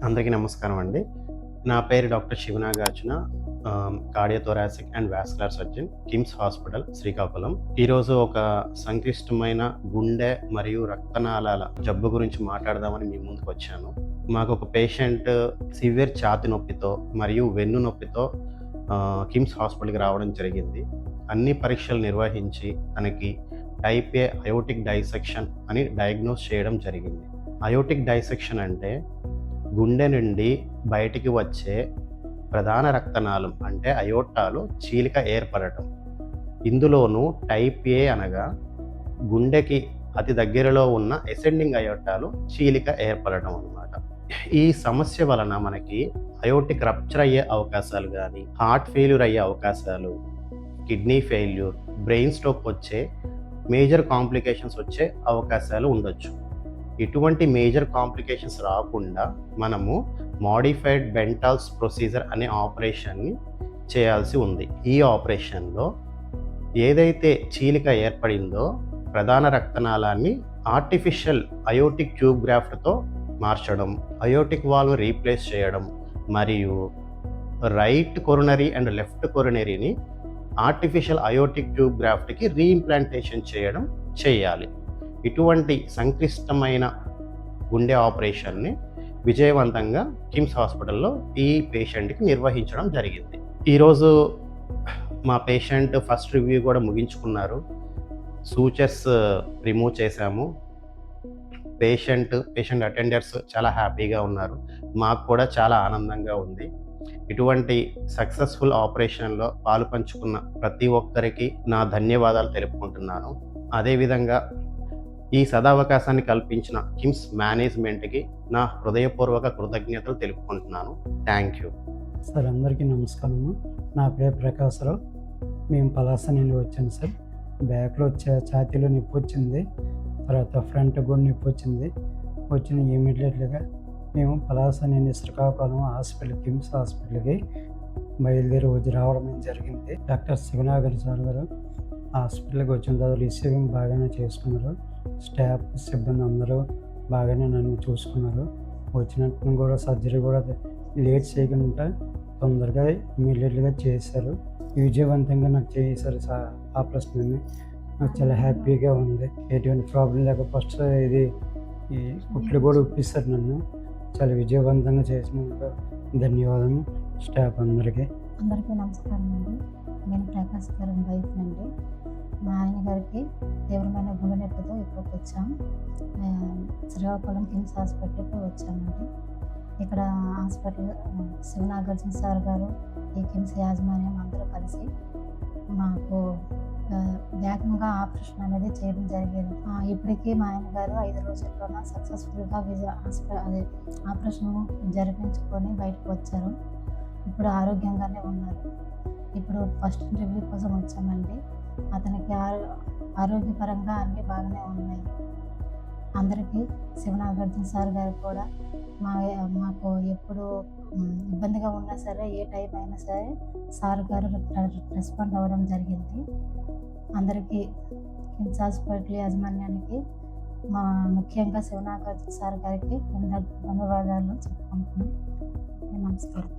అందరికీ నమస్కారం అండి. నా పేరు doctor Sivanagarjuna. Cardiothoracic and vascular surgeon, KIMS hospital, Srikakulam. ఈరోజు ఒక సంక్లిష్టమైన గుండె మరియు రక్తనాళాల జబ్బు గురించి మాట్లాడదామని మీ ముందుకొచ్చాను. మాకొక పేషెంట్ సివియర్ ఛాతీ నొప్పితో మరియు వెన్ను నొప్పితో కిమ్స్ హాస్పిటల్‌కి రావడం జరిగింది. అన్ని పరీక్షలు నిర్వహించి తనకి టైప్ ఏ అయోటిక్ డైసెక్షన్ అని డయాగ్నోస్ చేయడం జరిగింది. అయోటిక్ డైసెక్షన్ అంటే గుండె నుండి బయటికి వచ్చే ప్రధాన రక్తనాళం అంటే అయోర్టాలో చీలిక ఏర్పడటం. ఇందులోనూ టైప్ ఏ అనగా గుండెకి అతి దగ్గరలో ఉన్న అసెండింగ్ అయోర్టాలో చీలిక ఏర్పడటం అన్నమాట. ఈ సమస్య వలన మనకి అయోటిక్ రప్చర్ అయ్యే అవకాశాలు గానీ, హార్ట్ ఫెయిల్యూర్ అయ్యే అవకాశాలు, కిడ్నీ ఫెయిల్యూర్, బ్రెయిన్ స్ట్రోక్ వచ్చే మేజర్ కాంప్లికేషన్స్ వచ్చే అవకాశాలు ఉండొచ్చు. ఇటువంటి మేజర్ కాంప్లికేషన్స్ రాకుండా మనము మోడిఫైడ్ బెంటాల్స్ ప్రొసీజర్ అనే ఆపరేషన్ని చేయాల్సి ఉంది. ఈ ఆపరేషన్‌లో ఏదైతే చీలిక ఏర్పడిందో ప్రధాన రక్తనాళాన్ని ఆర్టిఫిషియల్ అయోటిక్ ట్యూబ్ గ్రాఫ్ట్‌తో మార్చడం, అయోటిక్ వాల్వ్ రీప్లేస్ చేయడం మరియు రైట్ కొరోనరీ అండ్ లెఫ్ట్ కొరోనరీని ఆర్టిఫిషియల్ అయోటిక్ ట్యూబ్ గ్రాఫ్ట్‌కి రీఇంప్లాంటేషన్ చేయడం చేయాలి. ఇటువంటి సంక్లిష్టమైన గుండె ఆపరేషన్ని విజయవంతంగా కిమ్స్ హాస్పిటల్‌లో ఈ పేషెంట్‌కి నిర్వహించడం జరిగింది. ఈరోజు మా పేషెంట్ ఫస్ట్ రివ్యూ కూడా ముగించుకున్నారు. సూచర్స్ రిమూవ్ చేశాము. పేషెంట్ అటెండర్స్ చాలా హ్యాపీగా ఉన్నారు. మాకు కూడా చాలా ఆనందంగా ఉంది. ఇటువంటి సక్సెస్‌ఫుల్ ఆపరేషన్‌లో పాలుపంచుకున్న ప్రతి ఒక్కరికి నా ధన్యవాదాలు తెలుపుకుంటున్నాను. అదేవిధంగా ఈ సదవకాశాన్ని కల్పించిన కిమ్స్ మేనేజ్మెంట్‌కి నా హృదయపూర్వక కృతజ్ఞతలు తెలుపుకుంటున్నాను. Thank you. సార్ అందరికీ నమస్కారము. నా పేరు ప్రకాశ్‌రావు. మేము పలాస నుండి వచ్చాను సార్. బ్యాక్‌లో ఛాతీలో నొప్పి వచ్చింది. తర్వాత ఫ్రంట్ కూడా నొప్పి వచ్చింది. ఇమ్మీడియట్‌గా మేము పలాస నుండి శ్రీకాకుళం హాస్పిటల్, కిమ్స్ హాస్పిటల్‌కి బయలుదేరి రావడం జరిగింది. డాక్టర్ శివనాగర్ సార్ గారు హాస్పిటల్‌కి వచ్చిన తర్వాత రిసీవింగ్ బాగానే చేసుకున్నారు. స్టాఫ్, సిబ్బంది అందరూ బాగానే నన్ను చూసుకున్నారు. వచ్చినట్టు కూడా సర్జరీ కూడా లేట్ చేయకుండా తొందరగా ఇమ్మీడియట్‌గా చేశారు. విజయవంతంగా నాకు చేశారు ఆపరేషన్ని. నాకు చాలా హ్యాపీగా ఉంది. ఎటువంటి ప్రాబ్లం లేక ఫస్ట్ ఈ కుట్లు కూడా ఉప్పిస్తారు నన్ను. చాలా విజయవంతంగా చేసినందుకు ధన్యవాదాలు స్టాఫ్ అందరికీ. అందరికీ నమస్కారం అండి. నేను ప్రకాష్ గారి వైఫ్ అండి. మా ఆయన గారికి తీవ్రమైన గుండె నొప్పితో ఇక్కడికి వచ్చాం. శ్రీకాకుళం కిమ్స్ హాస్పిటల్కి వచ్చామండి. ఇక్కడ హాస్పిటల్ శివనాగార్జున సార్ గారు, ఈ కిమ్స్ యాజమాన్యం అందరూ కలిసి మాకు వేగంగా ఆపరేషన్ అనేది చేయడం జరిగింది. ఇప్పటికీ మా ఆయన గారు 5 రోజుల్లోనే సక్సెస్ఫుల్గా ఆపరేషన్ జరిపించుకొని బయటకు వచ్చారు. ఇప్పుడు ఆరోగ్యంగానే ఉన్నారు. ఇప్పుడు ఫస్ట్ రివ్యూ కోసం వచ్చామండి. అతనికి ఆరోగ్యపరంగా అన్నీ బాగానే ఉన్నాయి. అందరికీ శివనాగార్జున సార్ గారు కూడా మాకు ఎప్పుడు ఇబ్బందిగా ఉన్నా సరే, ఏ టైం అయినా సరే సార్ గారు రెస్పాండ్ అవ్వడం జరిగింది. అందరికీ కిమ్స్ హాస్పిటల్ యాజమాన్యానికి ముఖ్యంగా శివనాగార్జున సార్ గారికి ధన్యవాదాలు చెప్పుకుంటున్నాను. నమస్కారం.